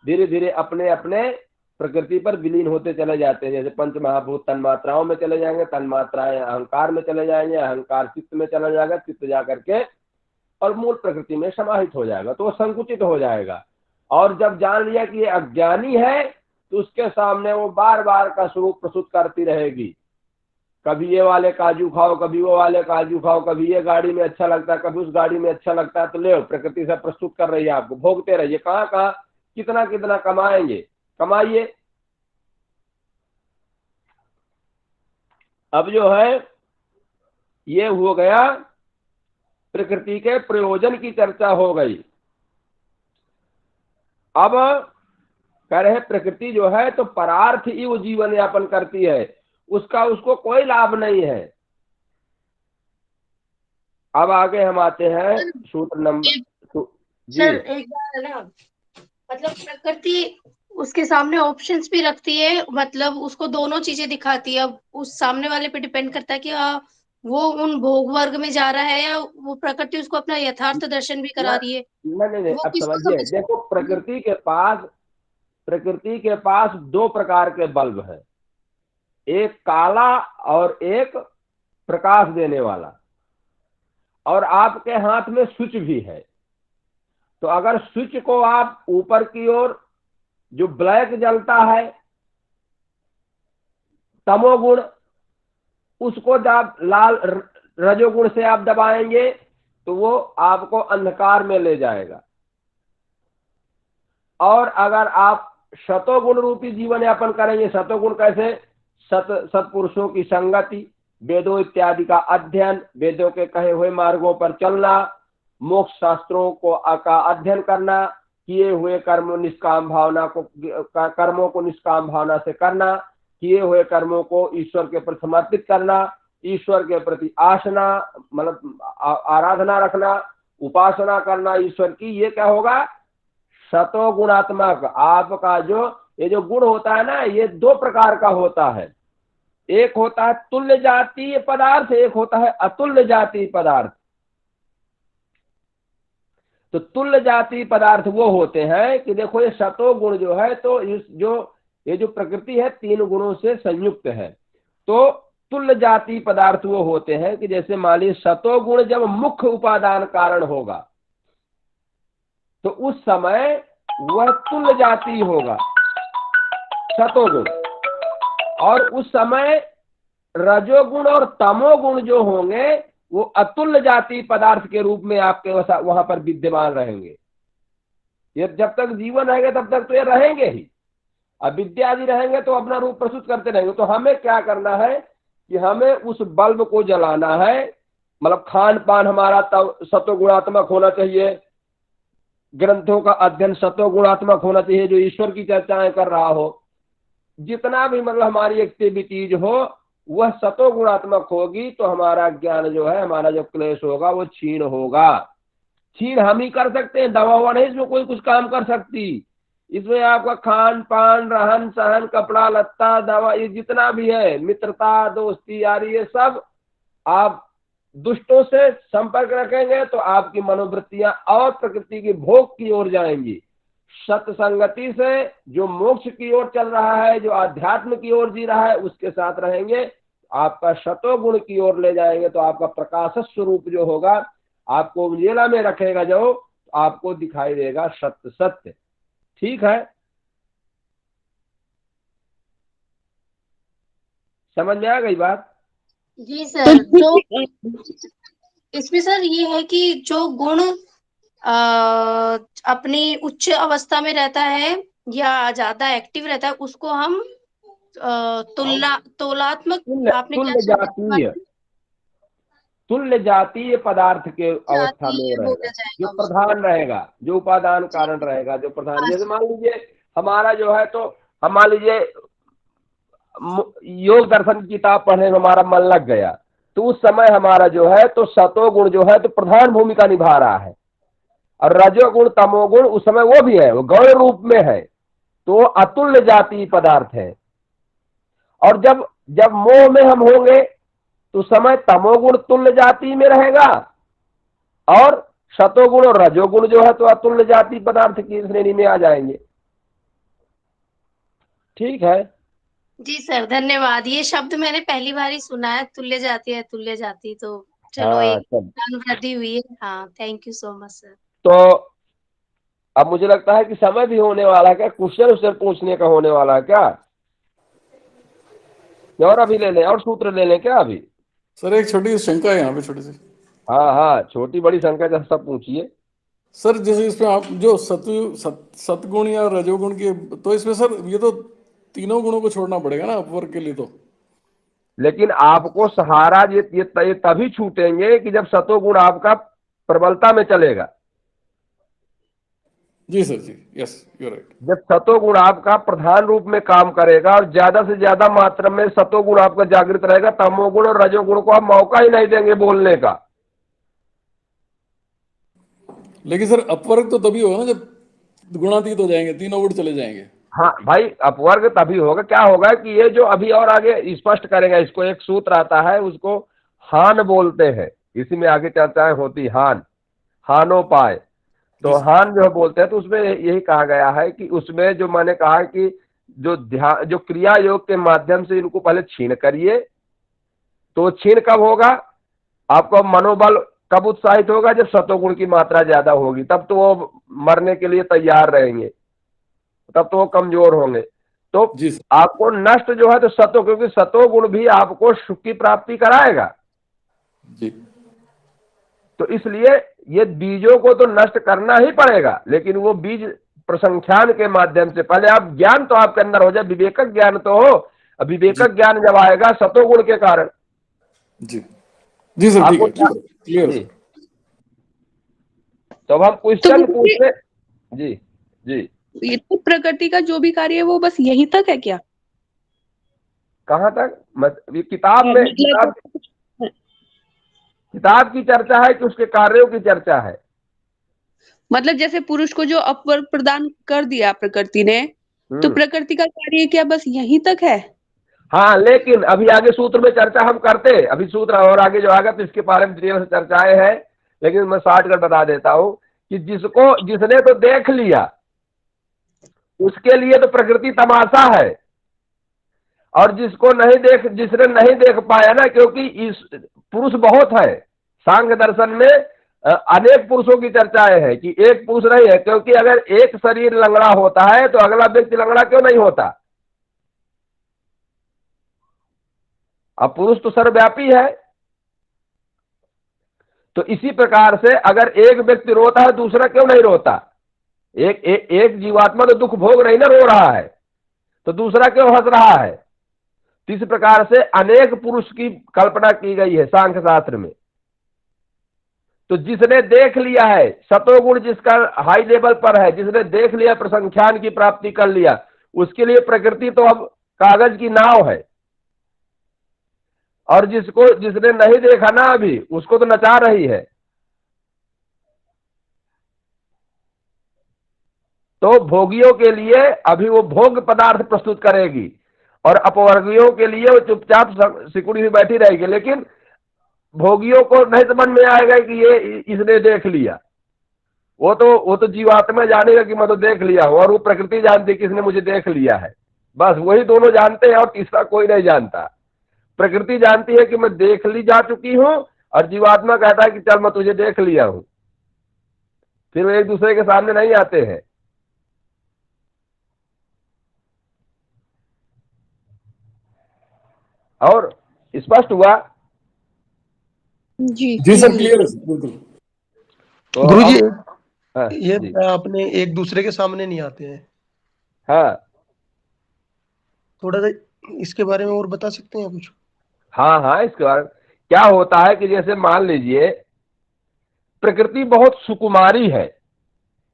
A: धीरे धीरे अपने अपने प्रकृति पर विलीन होते चले जाते हैं। जैसे पंच महाभूत तन्मात्राओं में चले जाएंगे, तन्मात्राएं अहंकार में चले जाएंगे, अहंकार चित्त में चला जाएगा, चित्त जा करके और मूल प्रकृति में समाहित हो जाएगा, तो वो संकुचित हो जाएगा। और जब जान लिया कि ये अज्ञानी है तो उसके सामने वो बार बार का स्वरूप प्रस्तुत करती रहेगी। कभी ये वाले काजू खाओ, कभी वो वाले काजू खाओ, कभी ये गाड़ी में अच्छा लगता है, कभी उस गाड़ी में अच्छा लगता है, तो ले प्रकृति से प्रस्तुत कर रही है आपको, भोगते रहिए। कहाँ कहाँ कितना कितना कमाएंगे, कमाइए। अब जो है ये हो गया प्रकृति के प्रयोजन की चर्चा हो गई। अब कह रहे प्रकृति जो है तो परार्थ ही वो जीवन यापन करती है, उसको कोई लाभ नहीं है। अब आगे हम आते हैं सूत्र नंबर जी।
B: सर एक बार ना
H: मतलब प्रकृति उसके सामने ऑप्शंस भी रखती है, मतलब उसको दोनों चीजें दिखाती है। अब उस सामने वाले पे डिपेंड करता है कि वो उन भोग वर्ग में जा रहा है या वो प्रकृति उसको अपना यथार्थ दर्शन भी करा
A: न-
H: रही है।
A: नहीं,
H: वो
A: अब
H: किसको
A: समझिए,
H: समझ।
A: देखो प्रकृति के पास दो प्रकार के बल्ब हैं, एक काला और एक प्रकाश देने वाला, और आपके हाथ में स्विच भी है। तो अगर स्विच को आप ऊपर की ओर, जो ब्लैक जलता है तमोगुण, उसको जब लाल रजोगुण से आप दबाएंगे तो वो आपको अंधकार में ले जाएगा। और अगर आप शतोगुण रूपी जीवन यापन करेंगे, शतोगुण कैसे, सत्पुरुषों की संगति, वेदों इत्यादि का अध्ययन, वेदों के कहे हुए मार्गों पर चलना, मोक्ष शास्त्रों का अध्ययन करना, किए हुए कर्मों को निष्काम भावना से करना, किए हुए कर्मों को ईश्वर के प्रति समर्पित करना, ईश्वर के प्रति आसना मतलब आराधना रखना, उपासना करना ईश्वर की, ये क्या होगा, शतो गुणात्मक। आपका जो ये जो गुण होता है ना, ये दो प्रकार का होता है, एक होता है तुल्य जातीय पदार्थ, एक होता है अतुल्य जातीय पदार्थ। तो तुल्य जातीय पदार्थ वो होते हैं कि देखो ये शतो गुण जो है, तो ये जो प्रकृति है तीन गुणों से संयुक्त है। तो तुल्य जातीय पदार्थ वो होते हैं कि जैसे मान लीजिए शतो गुण जब मुख्य उपादान कारण होगा तो उस समय वह तुल्य जातीय होगा, शतोगुण। और उस समय रजोगुण और तमोगुण जो होंगे वो अतुल्य जातीय पदार्थ के रूप में आपके वहां पर विद्यमान रहेंगे। ये जब तक जीवन रहेगा तब तक तो ये रहेंगे ही, अविद्यादि रहेंगे तो अपना रूप प्रस्तुत करते रहेंगे। तो हमें क्या करना है कि हमें उस बल्ब को जलाना है, मतलब खान पान हमारा तब सत्वगुणात्मक होना चाहिए, ग्रंथों का अध्ययन सत्वगुणात्मक होना चाहिए, जो ईश्वर की चर्चाएं कर रहा हो, जितना भी मतलब हमारी एक्टिविटीज हो वह सत्वगुणात्मक होगी, तो हमारा ज्ञान जो है, हमारा जो क्लेश होगा वो क्षीण होगा। क्षीण हम ही कर सकते हैं, दवा हुआ नहीं इसमें कोई कुछ काम कर सकती। इसमें आपका खान पान, रहन सहन, कपड़ा लत्ता, दवा, ये जितना भी है, मित्रता, दोस्ती, यारी, ये सब आप दुष्टों से संपर्क रखेंगे तो आपकी मनोवृत्तियां और प्रकृति की भोग की ओर जाएंगी। सत्संगति से जो मोक्ष की ओर चल रहा है, जो आध्यात्म की ओर जी रहा है, उसके साथ रहेंगे, आपका शतोगुण की ओर ले जाएंगे। तो आपका प्रकाश स्वरूप जो होगा, आपको उजेला में रखेगा, जो आपको दिखाई देगा सत्य सत्य। ठीक है, समझ में आ गई बात?
H: जी सर। तो इसमें सर ये है कि जो गुण अपनी उच्च अवस्था में रहता है या ज्यादा एक्टिव रहता है, उसको हम तुलनात्मक, आपने क्या शब्द
A: तुल्य जातीय पदार्थ के अवस्था में
H: जातीय
A: रहेगा,
H: बोला
A: जो
H: जाएगा
A: प्रधान रहेगा, जो उपादान कारण रहेगा, जो प्रधान। जैसे मान लीजिए हमारा जो है, तो हम मान लीजिए योग दर्शन की किताब पढ़ने में हमारा मन लग गया, तो उस समय हमारा जो है तो सतोगुण जो है तो प्रधान भूमिका निभा रहा है, और रजोगुण तमोगुण उस समय वो भी है, वो गौण रूप में है, तो अतुल्य जातीय पदार्थ है। और जब जब मोह में हम होंगे तो समय तमोगुण तुल्य जाति में रहेगा, और शतोगुण और रजोगुण जो है तो अतुल्य जाति पदार्थ की श्रेणी में आ जाएंगे। ठीक है
H: जी सर, धन्यवाद। ये शब्द मैंने पहली बार ही सुना है, तुल्य जाति है, तुल्य जाति। तो चलो, एक ज्ञान वृद्धि हुई है। हाँ, thank you so much sir.
A: तो अब मुझे लगता है कि समय भी होने वाला है, क्या क्वेश्चन उससे पूछने का होने वाला है क्या, और अभी ले लें और सूत्र ले लें क्या अभी?
G: सर एक छोटी शंका है यहाँ पे, छोटी सी।
A: हाँ हाँ, छोटी बड़ी शंका जैसे सब पूछिए
G: सर। जैसे इसमें आप जो सतगुण या रजोगुण के, तो इसमें सर ये तो तीनों गुणों को छोड़ना पड़ेगा ना अपवर्ग के लिए तो।
A: लेकिन आपको सहारा ये तभी छूटेंगे कि जब सतोगुण आपका प्रबलता में चलेगा।
G: जी सर, जी, यस, यू राइट।
A: जब सतोगुण आपका प्रधान रूप में काम करेगा और ज्यादा से ज्यादा मात्रा में सतोगुण आपका जागृत रहेगा, तमोगुण और रजोगुण को आप मौका ही नहीं देंगे बोलने का।
G: लेकिन सर अपवर्ग तो तभी होगा ना जब गुणातीत हो जाएंगे, तीनों गुण चले जाएंगे।
A: हाँ भाई, अपवर्ग तभी होगा, क्या होगा कि ये जो अभी और आगे स्पष्ट करेगा इसको, एक सूत्र आता है उसको हान बोलते हैं, इसी में आगे चर्चाएं होती, हान, हानोपाय। तो हान जो बोलते हैं, तो उसमें यही कहा गया है कि उसमें जो मैंने कहा कि जो ध्यान, जो क्रिया योग के माध्यम से इनको पहले छीन करिए, तो छीन कब होगा, आपका मनोबल कब उत्साहित होगा, जब सतोगुण की मात्रा ज्यादा होगी, तब तो वो मरने के लिए तैयार रहेंगे, तब तो वो कमजोर होंगे। तो आपको नष्ट जो है तो सतो, क्योंकि सतोगुण भी आपको सुख की प्राप्ति कराएगा
G: जी।
A: तो इसलिए ये बीजों को तो नष्ट करना ही पड़ेगा, लेकिन वो बीज प्रसंख्यान के माध्यम से, पहले आप ज्ञान तो आपके अंदर हो जाए, विवेकक ज्ञान तो हो। अब विवेकक ज्ञान जब आएगा सतोगुण के कारण।
G: जी जी सर, ठीक है, क्लियर।
A: तो अब हम क्वेश्चन पूछते, जी जी।
F: ये तो प्रकृति का जो भी कार्य है वो बस यहीं तक है क्या?
A: कहाँ तक? ये किताब में किताब की चर्चा है कि उसके कार्यों की चर्चा है?
F: मतलब जैसे पुरुष को जो अपवर्ग प्रदान कर दिया प्रकृति ने, तो प्रकृति का कार्य क्या बस यहीं तक है?
A: हाँ, लेकिन अभी आगे सूत्र में चर्चा हम करते, अभी सूत्र और आगे जो आएगा तो इसके बारे में डिटेल से चर्चाएं हैं, लेकिन मैं शॉर्टकट बता देता हूं कि जिसने तो देख लिया उसके लिए तो प्रकृति तमाशा है, और जिसने नहीं देख पाया ना, क्योंकि इस पुरुष बहुत है, सांख्य दर्शन में अनेक पुरुषों की चर्चाएं है कि एक पुरुष नहीं है, क्योंकि अगर एक शरीर लंगड़ा होता है तो अगला व्यक्ति लंगड़ा क्यों नहीं होता? अब पुरुष तो सर्वव्यापी है। तो इसी प्रकार से अगर एक व्यक्ति रोता है दूसरा क्यों नहीं रोता? एक जीवात्मा तो दुख भोग रही ना, रो रहा है, तो दूसरा क्यों हंस रहा है? तो इस प्रकार से अनेक पुरुष की कल्पना की गई है सांख्य शास्त्र में। तो जिसने देख लिया है सतोगुण, जिसका हाई लेवल पर है, जिसने देख लिया, प्रसंख्यान की प्राप्ति कर लिया, उसके लिए प्रकृति तो अब कागज की नाव है, और जिसने नहीं देखा ना अभी, उसको तो नचा रही है। तो भोगियों के लिए अभी वो भोग पदार्थ प्रस्तुत करेगी, और अपवर्गियों के लिए वो चुपचाप सिकुड़ी हुई बैठी रहेगी, लेकिन भोगियों को नहीं समझ में आएगा कि ये इसने देख लिया। वो तो जीवात्मा जानेगा कि मैं तो देख लिया हूं, और वो प्रकृति जानती है कि इसने मुझे देख लिया है। बस वही दोनों जानते हैं, और तीसरा कोई नहीं जानता। प्रकृति जानती है कि मैं देख ली जा चुकी हूं, और जीवात्मा कहता है कि चल मैं तुझे देख लिया हूं। फिर वो एक दूसरे के सामने नहीं आते हैं। और स्पष्ट हुआ?
F: जी
G: जी सर, क्लियर है बिल्कुल।
A: तो
C: गुरुजी ये अपने एक दूसरे के सामने नहीं आते हैं।
A: हाँ,
C: थोड़ा सा इसके बारे में और बता सकते हैं कुछ?
A: हाँ, इसके बारे में क्या होता है कि जैसे मान लीजिए प्रकृति बहुत सुकुमारी है,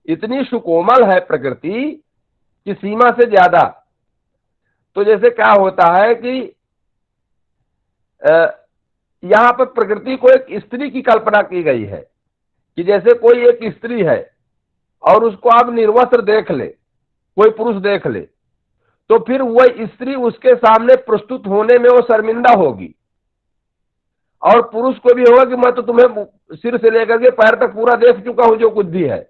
A: इतनी सुकोमल है प्रकृति कि सीमा से ज्यादा। तो जैसे क्या होता है कि यहाँ पर प्रकृति को एक स्त्री की कल्पना की गई है कि जैसे कोई एक स्त्री है और उसको आप निर्वस्त्र देख ले, कोई पुरुष देख ले, तो फिर वह स्त्री उसके सामने प्रस्तुत होने में वो शर्मिंदा होगी, और पुरुष को भी होगा कि मैं तो तुम्हें सिर से लेकर के पैर तक पूरा देख चुका हूं जो कुछ भी है।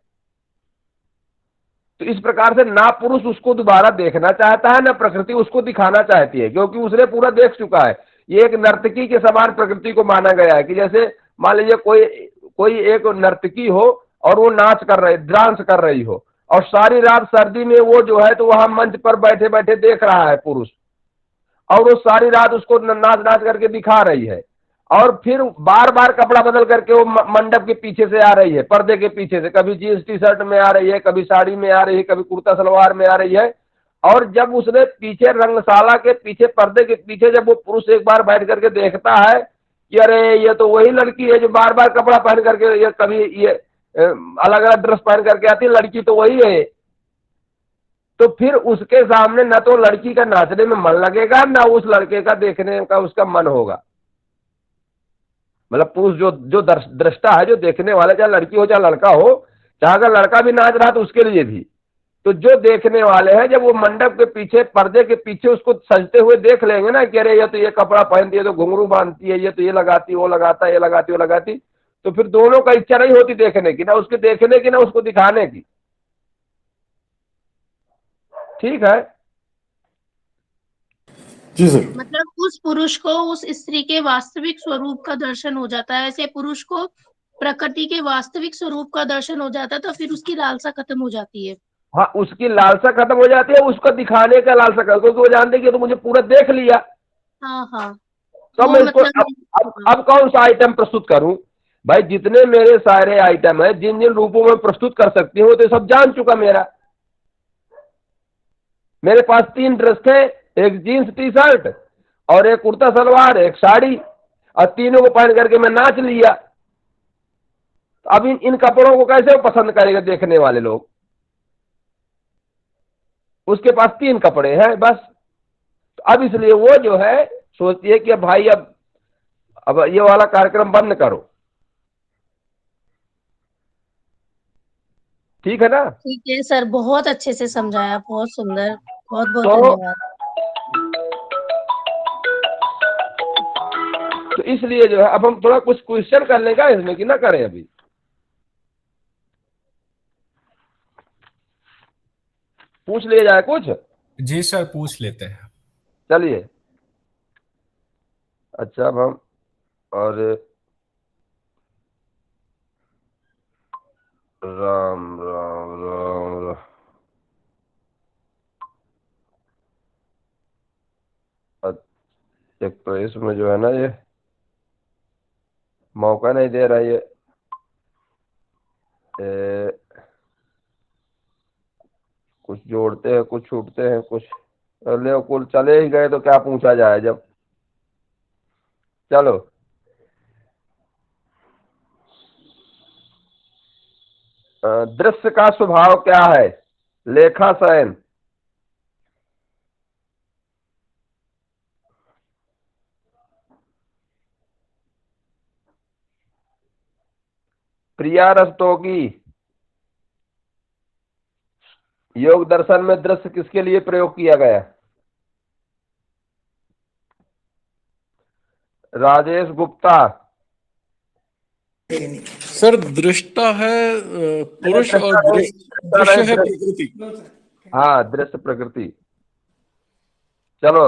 A: तो इस प्रकार से ना पुरुष उसको दोबारा देखना चाहता है, ना प्रकृति उसको दिखाना चाहती है, क्योंकि उसने पूरा देख चुका है। ये एक नर्तकी के समान प्रकृति को माना गया है कि जैसे मान लीजिए कोई एक नर्तकी हो और वो नाच कर रही, डांस कर रही हो, और सारी रात सर्दी में वो जो है तो वहां मंच पर बैठे बैठे देख रहा है पुरुष, और वो सारी रात उसको नाच करके दिखा रही है, और फिर बार बार कपड़ा बदल करके वो मंडप के पीछे से आ रही है, पर्दे के पीछे से, कभी जींस टी शर्ट में आ रही है, कभी साड़ी में आ रही है, कभी कुर्ता सलवार में आ रही है। और जब उसने पीछे रंगशाला के पीछे, पर्दे के पीछे, जब वो पुरुष एक बार बैठ करके देखता है कि अरे ये तो वही लड़की है जो बार बार कपड़ा पहन करके, ये कभी ये अलग अलग ड्रेस पहन करके आती है, लड़की तो वही है। तो फिर उसके सामने न तो लड़की का नाचने में मन लगेगा, न उस लड़के का देखने का उसका मन होगा। मतलब पुरुष जो दृष्टा है, जो देखने वाला, चाहे लड़की हो चाहे लड़का हो, चाहे अगर लड़का भी नाच रहा तो उसके लिए भी, तो जो देखने वाले हैं जब वो मंडप के पीछे, पर्दे के पीछे उसको सजते हुए देख लेंगे ना कि अरे ये तो ये कपड़ा पहनती है, तो घुंघरू बांधती है, ये तो ये लगाती, वो लगाता, ये लगाती, वो लगाती, तो फिर दोनों का इच्छा नहीं होती देखने की, ना उसके देखने की ना उसको दिखाने की। ठीक है
G: जी सर।
H: मतलब उस पुरुष को उस स्त्री के वास्तविक स्वरूप का दर्शन हो जाता है, ऐसे पुरुष को प्रकृति के वास्तविक स्वरूप का दर्शन हो जाता है, तो फिर उसकी लालसा खत्म हो जाती है।
A: हाँ, उसकी लालसा खत्म हो जाती है, उसको दिखाने का लालसा खत्म, क्योंकि वो जानते कि ये तो मुझे पूरा देख लिया,
H: हाँ हाँ,
A: तो
H: वो
A: मैं इसको
H: मतलब
A: अब कौन सा आइटम प्रस्तुत करूं। भाई जितने मेरे सारे आइटम है, जिन जिन रूपों में प्रस्तुत कर सकती हूँ, तो सब जान चुका मेरा। मेरे पास 3 ड्रेस थे, एक जीन्स टी शर्ट और एक कुर्ता सलवार, एक साड़ी, और तीनों को पहन करके मैं नाच लिया। अब इन कपड़ों को कैसे पसंद करेंगे देखने वाले लोग। उसके पास 3 कपड़े हैं बस। तो अब इसलिए वो जो है सोचती है कि भाई अब ये वाला कार्यक्रम बंद करो। ठीक है ना।
H: ठीक है सर, बहुत अच्छे से समझाया, बहुत सुंदर, बहुत बहुत
A: तो
H: धन्यवाद।
A: तो इसलिए जो है अब हम थोड़ा कुछ क्वेश्चन कर लेगा इसमें कि ना करें अभी। पूछ लिया जाए कुछ।
K: जी सर, पूछ लेते हैं।
A: चलिए। अच्छा अब हम और राम राम राम राम। एक तो इसमें जो है ना ये मौका नहीं दे रहा ये कुछ जोड़ते हैं, कुछ छूटते हैं, कुछ ले कुल चले ही गए तो क्या पूछा जाए जब। चलो दृश्य का स्वभाव क्या है। लेखा सेन। प्रिया रस्तोगी। योग दर्शन में दृश्य किसके लिए प्रयोग किया गया। राजेश गुप्ता।
G: सर दृष्टा है पुरुष और दृश्य है प्रकृति।
A: हाँ, दृश्य प्रकृति। चलो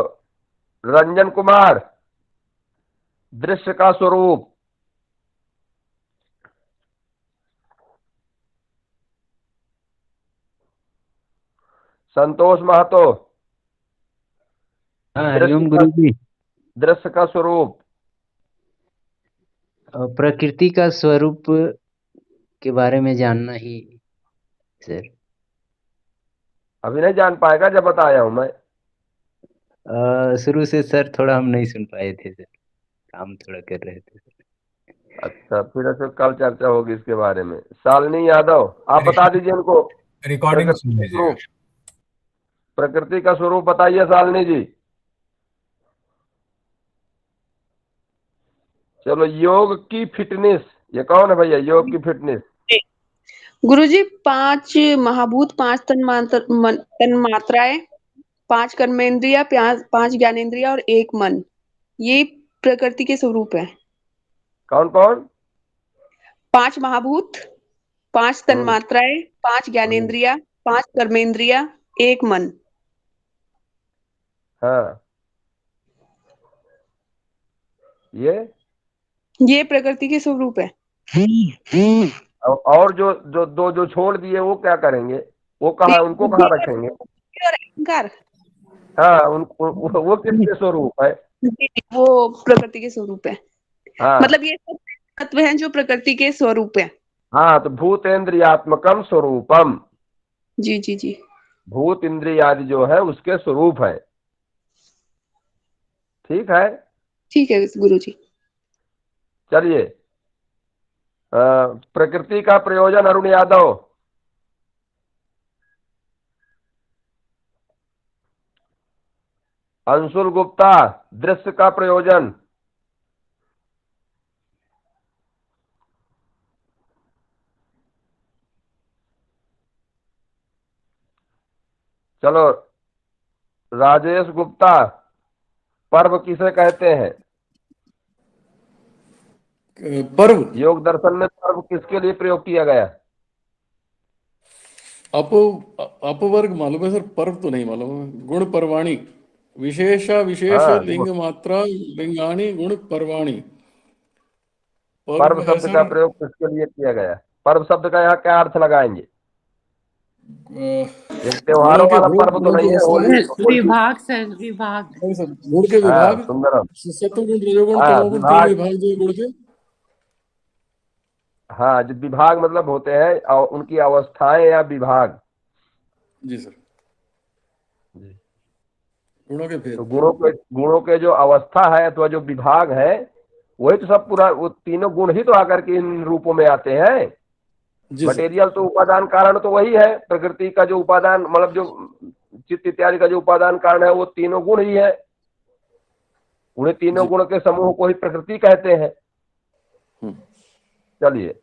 A: रंजन कुमार। दृश्य का स्वरूप। संतोष महतो।
L: हाँ, हरिओम गुरु जी।
A: दृश्य का स्वरूप।
L: प्रकृति का स्वरूप के बारे में जानना ही सर।
A: अभी नहीं जान पाएगा जब बताया हूं मैं।
L: शुरू से सर थोड़ा हम नहीं सुन पाए थे सर, काम थोड़ा कर रहे थे सर।
A: अच्छा, फिर ऐसे कल चर्चा होगी इसके बारे में। शालिनी यादव, आप बता दीजिए उनको।
K: रिकॉर्डिंग सुन लीजिएगा।
A: प्रकृति का स्वरूप बताइए शालिनी जी। चलो योग की फिटनेस। ये कौन है भैया योग की फिटनेस।
F: गुरुजी 5 महाभूत, 5 तन्मात्राएं, 5 कर्मेंद्रिया, 5 ज्ञानेंद्रिया और 1 मन, ये प्रकृति के स्वरूप है।
A: कौन कौन।
F: 5 महाभूत, 5 तन्मात्राएं, 5 ज्ञानेंद्रिया, 5 कर्मेंद्रिया, 1 मन।
A: हाँ,
F: ये प्रकृति के स्वरूप है।
A: और जो जो दो जो छोड़ दिए वो क्या करेंगे। वो कहाँ, उनको कहाँ रखेंगे।
F: और अहंकार।
A: हाँ, वो किसके स्वरूप है।
F: वो प्रकृति के स्वरूप है।
A: हाँ,
F: मतलब ये सब तत्व हैं जो प्रकृति के स्वरूप है।
A: हाँ, तो भूतेन्द्रियात्मकम स्वरूपम।
F: जी जी जी।
A: भूत इंद्रियादि जो है उसके स्वरूप है। ठीक है।
F: ठीक है गुरु जी।
A: चलिए प्रकृति का प्रयोजन अरुण यादव। अंशुल गुप्ता। दृश्य का प्रयोजन। चलो राजेश गुप्ता, पर्व किसे कहते हैं?
G: पर्व
A: योग दर्शन में पर्व किसके लिए प्रयोग किया गया?
G: अपवर्ग मालूम है सर, पर्व तो नहीं मालूम है। गुण पर्वाणी, विशेषा विशेष
A: हाँ,
G: लिंग मात्रा लिंगाणी गुण पर्वाणी।
A: पर्व
G: है
A: शब्द का
G: सर
A: प्रयोग किसके लिए किया गया? पर्व शब्द का यहाँ क्या अर्थ लगाएंगे? एक त्योहारों वाला पर्व तो नहीं है होली?
E: विभाग सर, विभाग।
G: नहीं सर, गुण के
A: हाँ,
G: विभाग,
A: सुंदरम।
G: सत्वगुण रजोगुण
A: हाँ,
G: तमोगुण तीन
A: विभाग।
G: विभाग जो गुण के।
A: हाँ, जो विभाग मतलब होते हैं और उनकी अवस्थाएं या विभाग।
G: जी सर, गुणों के भेद।
A: तो गुणों के जो अवस्था है अथवा जो विभाग है वही तो सब पूरा, वो तीनों गुण ही तो आकर के इन रूपों में आते हैं। मटेरियल तो उपादान कारण तो वही है, प्रकृति का जो उपादान मतलब जो चित्त इत्यादि का जो उपादान कारण है वो तीनों गुण ही है। उन्हें तीनों गुण के समूह को ही प्रकृति कहते हैं। चलिए